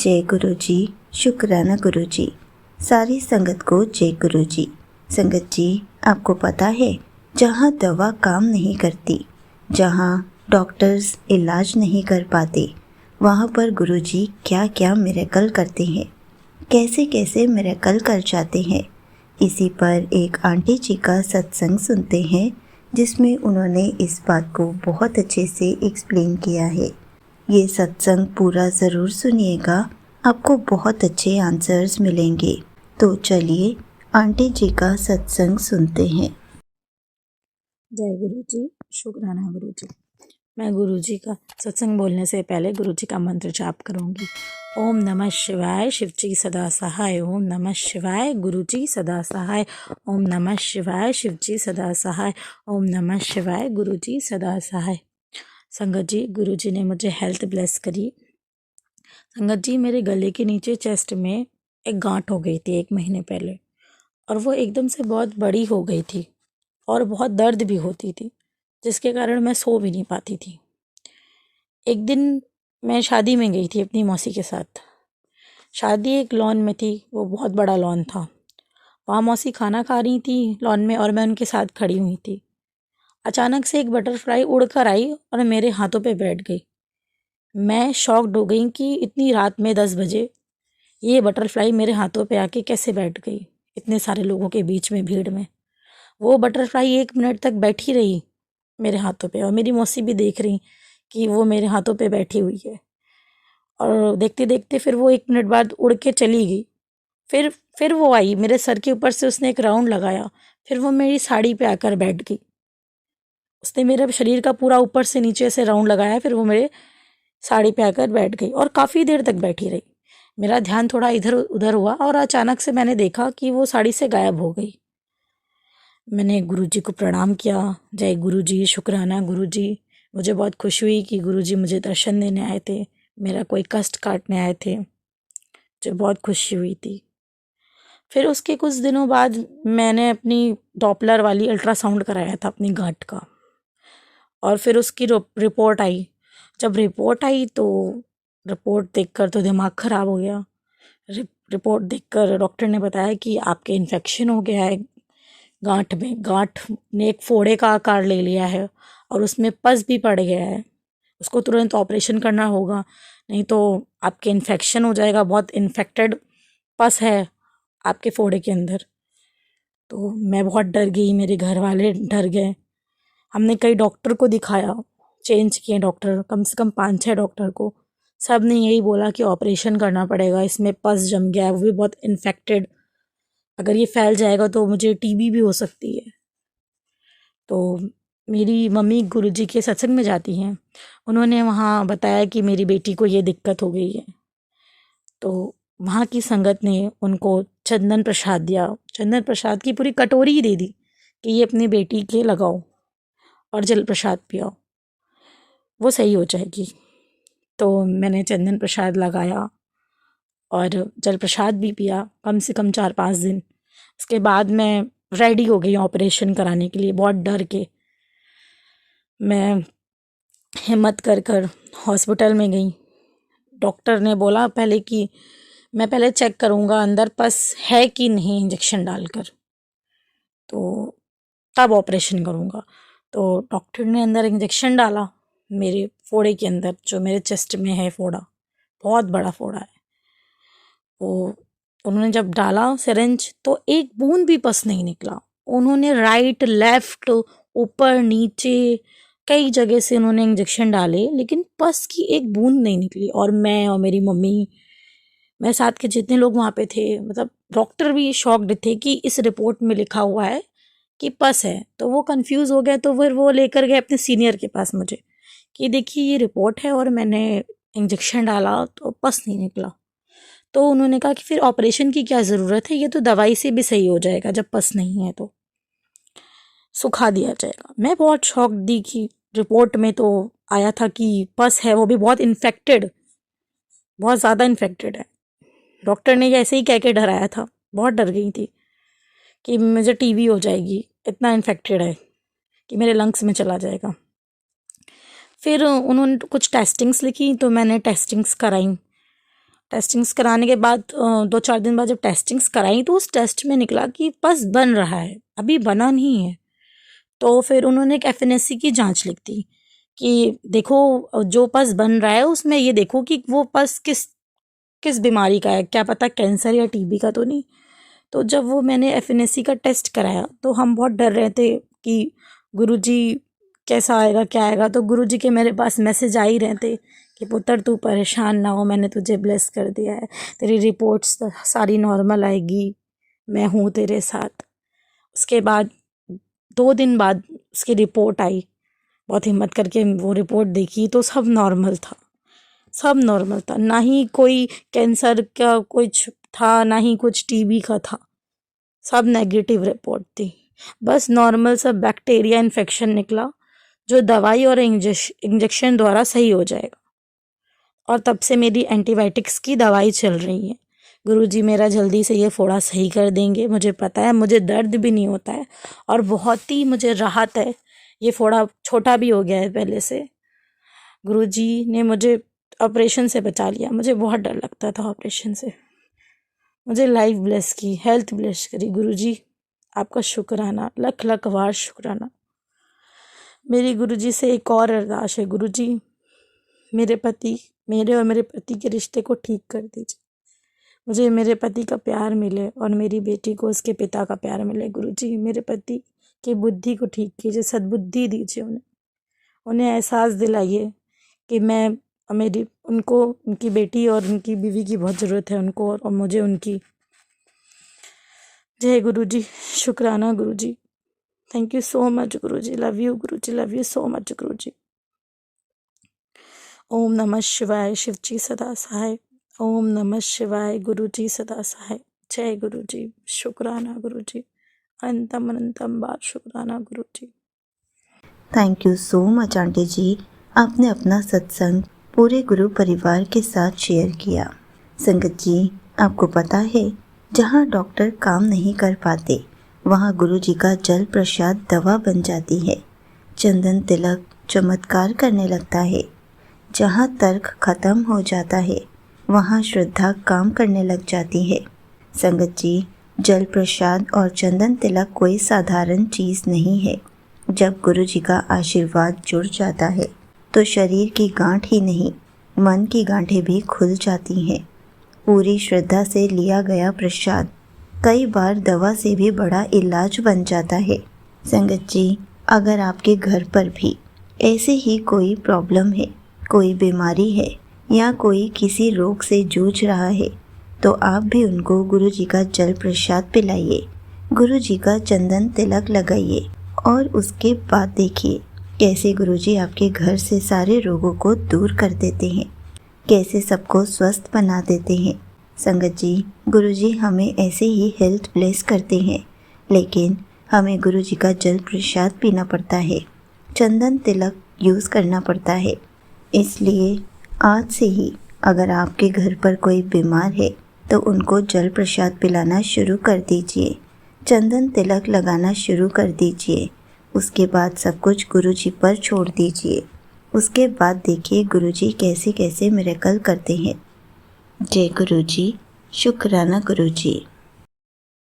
जय गुरु जी। शुक्राना गुरु जी। सारी संगत को जय गुरु जी। संगत जी, आपको पता है, जहाँ दवा काम नहीं करती, जहाँ डॉक्टर्स इलाज नहीं कर पाते, वहाँ पर गुरु जी क्या क्या मिरेकल करते हैं, कैसे कैसे मिरेकल कर जाते हैं। इसी पर एक आंटी जी का सत्संग सुनते हैं, जिसमें उन्होंने इस बात को बहुत अच्छे से एक्सप्लेन किया है। ये सत्संग पूरा ज़रूर सुनिएगा, आपको बहुत अच्छे आंसर्स मिलेंगे। तो चलिए आंटी जी का सत्संग सुनते हैं। जय गुरु जी। शुक्राना गुरु जी। मैं गुरु जी का सत्संग बोलने से पहले गुरु जी का मंत्र जाप करूंगी। ओम नमः शिवाय, शिव जी सदा सहाय। ओम नमः शिवाय, गुरु जी सदा सहाय। ओम नमः शिवाय, शिव जी सदा सहाय। ओम नमः शिवाय, गुरु जी सदा सहाय। संगत जी, गुरु जी ने मुझे हेल्थ ब्लेस करी। संगत जी, मेरे गले के नीचे चेस्ट में एक गांठ हो गई थी 1 महीने पहले, और वो एकदम से बहुत बड़ी हो गई थी और बहुत दर्द भी होती थी, जिसके कारण मैं सो भी नहीं पाती थी। एक दिन मैं शादी में गई थी अपनी मौसी के साथ। शादी एक लॉन में थी, वो बहुत बड़ा लॉन था। वहाँ मौसी खाना खा रही थी लॉन में, और मैं उनके साथ खड़ी हुई थी। अचानक से एक बटरफ्लाई उड़कर आई और मेरे हाथों पे बैठ गई। मैं शॉक्ड हो गई कि इतनी रात में 10 बजे ये बटरफ्लाई मेरे हाथों पे आके कैसे बैठ गई, इतने सारे लोगों के बीच में, भीड़ में। वो बटरफ्लाई 1 मिनट तक बैठी रही मेरे हाथों पे, और मेरी मौसी भी देख रही कि वो मेरे हाथों पे बैठी हुई है। और देखते देखते फिर वो 1 मिनट बाद उड़ के चली गई। फिर वो आई मेरे सर के ऊपर से, उसने एक राउंड लगाया, फिर वो मेरी साड़ी पे आकर बैठ गई। उसने मेरे शरीर का पूरा ऊपर से नीचे से राउंड लगाया, फिर वो मेरे साड़ी पे आकर बैठ गई और काफ़ी देर तक बैठी रही। मेरा ध्यान थोड़ा इधर उधर हुआ और अचानक से मैंने देखा कि वो साड़ी से गायब हो गई। मैंने गुरुजी को प्रणाम किया। जय गुरुजी, शुक्राना गुरुजी। मुझे बहुत खुशी हुई कि गुरुजी मुझे दर्शन देने आए थे, मेरा कोई कष्ट काटने आए थे। मुझे बहुत खुशी हुई थी। फिर उसके कुछ दिनों बाद मैंने अपनी डॉपलर वाली अल्ट्रासाउंड कराया था अपनी गांठ का, और फिर उसकी रिपोर्ट आई। जब रिपोर्ट आई तो रिपोर्ट देखकर तो दिमाग ख़राब हो गया। रिपोर्ट देखकर डॉक्टर ने बताया कि आपके इन्फेक्शन हो गया है गांठ में। गांठ ने एक फोड़े का आकार ले लिया है और उसमें पस भी पड़ गया है। उसको तुरंत ऑपरेशन करना होगा, नहीं तो आपके इन्फेक्शन हो जाएगा। बहुत इन्फेक्टेड पस है आपके फोड़े के अंदर। तो मैं बहुत डर गई, मेरे घर वाले डर गए। हमने कई डॉक्टर को दिखाया, चेंज किए डॉक्टर, कम से कम 5-6 डॉक्टर को। सब ने यही बोला कि ऑपरेशन करना पड़ेगा, इसमें पस जम गया है, वो भी बहुत इन्फेक्टेड। अगर ये फैल जाएगा तो मुझे टीबी भी हो सकती है। तो मेरी मम्मी गुरुजी के सत्संग में जाती हैं, उन्होंने वहाँ बताया कि मेरी बेटी को ये दिक्कत हो गई है। तो वहाँ की संगत ने उनको चंदन प्रसाद दिया। चंदन प्रसाद की पूरी कटोरी ही दे दी कि ये अपनी बेटी के लगाओ और जल प्रसाद पियाओ, वो सही हो जाएगी। तो मैंने चंदन प्रसाद लगाया और जल प्रसाद भी पिया, कम से कम 4-5 दिन। उसके बाद मैं रेडी हो गई ऑपरेशन कराने के लिए। बहुत डर के मैं हिम्मत कर कर हॉस्पिटल में गई। डॉक्टर ने बोला पहले कि मैं पहले चेक करूँगा अंदर पस है कि नहीं इंजेक्शन डालकर, तो तब ऑपरेशन करूँगा। तो डॉक्टर ने अंदर इंजेक्शन डाला मेरे फोड़े के अंदर, जो मेरे चेस्ट में है फोड़ा, बहुत बड़ा फोड़ा है। वो उन्होंने जब डाला सिरिंज तो एक बूंद भी पस नहीं निकला। उन्होंने राइट लेफ्ट ऊपर नीचे कई जगह से उन्होंने इंजेक्शन डाले, लेकिन पस की एक बूंद नहीं निकली। और मैं और मेरी मम्मी, मेरे साथ के जितने लोग वहाँ पे थे, मतलब डॉक्टर भी शॉक्ड थे कि इस रिपोर्ट में लिखा हुआ है कि पस है। तो वो कंफ्यूज हो गए, तो फिर वो लेकर गए अपने सीनियर के पास मुझे कि देखिए ये रिपोर्ट है और मैंने इंजेक्शन डाला तो पस नहीं निकला। तो उन्होंने कहा कि फिर ऑपरेशन की क्या ज़रूरत है, ये तो दवाई से भी सही हो जाएगा, जब पस नहीं है तो सुखा दिया जाएगा। मैं बहुत शॉक दी कि रिपोर्ट में तो आया था कि पस है, वो भी बहुत इन्फेक्टेड, बहुत ज़्यादा इन्फेक्टेड है। डॉक्टर ने ऐसे ही कह के डराया था। बहुत डर गई थी कि मुझे टीबी हो जाएगी, इतना इन्फेक्टेड है कि मेरे लंग्स में चला जाएगा। फिर उन्होंने कुछ टेस्टिंग्स लिखी, तो मैंने टेस्टिंग्स कराई टेस्टिंग्स कराने के बाद 2-4 दिन बाद जब टेस्टिंग्स कराई तो उस टेस्ट में निकला कि पस बन रहा है, अभी बना नहीं है। तो फिर उन्होंने एक एफएनएससी की जांच लिख दी कि देखो जो पस बन रहा है उसमें ये देखो कि वो पस किस बीमारी का है, क्या पता कैंसर या टीबी का तो नहीं। तो जब वो मैंने एफएनएससी का टेस्ट कराया तो हम बहुत डर रहे थे कि गुरुजी कैसा आएगा क्या आएगा। तो गुरुजी के मेरे पास मैसेज आ ही रहे थे कि पुत्र तू परेशान ना हो, मैंने तुझे ब्लेस कर दिया है, तेरी रिपोर्ट्स सारी नॉर्मल आएगी, मैं हूँ तेरे साथ। उसके बाद 2 दिन बाद उसकी रिपोर्ट आई, बहुत हिम्मत करके वो रिपोर्ट देखी तो सब नॉर्मल था, सब नॉर्मल था, ना ही कोई कैंसर का कुछ था ना ही कुछ टीबी का था, सब नेगेटिव रिपोर्ट थी। बस नॉर्मल सा बैक्टीरिया इन्फेक्शन निकला जो दवाई और इंजेक्शन द्वारा सही हो जाएगा। और तब से मेरी एंटीबायोटिक्स की दवाई चल रही है। गुरुजी मेरा जल्दी से ये फोड़ा सही कर देंगे, मुझे पता है, मुझे दर्द भी नहीं होता है और बहुत ही मुझे राहत है। ये फोड़ा छोटा भी हो गया है पहले से। गुरुजी ने मुझे ऑपरेशन से बचा लिया, मुझे बहुत डर लगता था ऑपरेशन से। मुझे लाइफ ब्लेस की, हेल्थ ब्लेस करी। गुरुजी आपका शुक्राना, लख लख बार शुक्राना। मेरी गुरुजी से एक और अरदास है, गुरुजी मेरे और मेरे पति के रिश्ते को ठीक कर दीजिए। मुझे मेरे पति का प्यार मिले और मेरी बेटी को उसके पिता का प्यार मिले। गुरुजी मेरे पति की बुद्धि को ठीक कीजिए, सद्बुद्धि दीजिए उन्हें एहसास दिलाइए कि उनको उनकी बेटी और उनकी बीवी की बहुत ज़रूरत है उनको और मुझे उनकी। जय गुरुजी, शुक्राना Guruji, thank you so much Guruji, love you Guruji, love you so much Guruji. ओम नमः शिवाय, शिवजी सदा सहाय। ओम नमः शिवाय, गुरुजी सदा सहाय। जय गुरुजी, शुक्राना गुरुजी, अनंतम अनंतम बार शुक्राना Guruji. Thank you so much aunty ji, आपने अपना सत्संग पूरे गुरु परिवार के साथ शेयर किया। संगत जी, आपको पता है जहाँ डॉक्टर काम नहीं कर पाते वहाँ गुरु जी का जल प्रसाद दवा बन जाती है। चंदन तिलक चमत्कार करने लगता है। जहाँ तर्क खत्म हो जाता है वहाँ श्रद्धा काम करने लग जाती है। संगत जी, जल प्रसाद और चंदन तिलक कोई साधारण चीज़ नहीं है। जब गुरु जी का आशीर्वाद जुड़ जाता है तो शरीर की गांठ ही नहीं, मन की गांठें भी खुल जाती हैं। पूरी श्रद्धा से लिया गया प्रसाद कई बार दवा से भी बड़ा इलाज बन जाता है। संगत जी, अगर आपके घर पर भी ऐसे ही कोई प्रॉब्लम है, कोई बीमारी है या कोई किसी रोग से जूझ रहा है तो आप भी उनको गुरु जी का जल प्रसाद पिलाइए, गुरु जी का चंदन तिलक लगाइए और उसके बाद देखिए कैसे गुरु जी आपके घर से सारे रोगों को दूर कर देते हैं, कैसे सबको स्वस्थ बना देते हैं। संगत जी, गुरु जी हमें ऐसे ही हेल्थ ब्लेस करते हैं, लेकिन हमें गुरु जी का जल प्रसाद पीना पड़ता है, चंदन तिलक यूज़ करना पड़ता है। इसलिए आज से ही अगर आपके घर पर कोई बीमार है तो उनको जल प्रसाद पिलाना शुरू कर दीजिए, चंदन तिलक लगाना शुरू कर दीजिए। उसके बाद सब कुछ गुरु जी पर छोड़ दीजिए। उसके बाद देखिए गुरु जी कैसे कैसे मिरेकल करते हैं। जय गुरु जी, शुक्राना गुरु जी।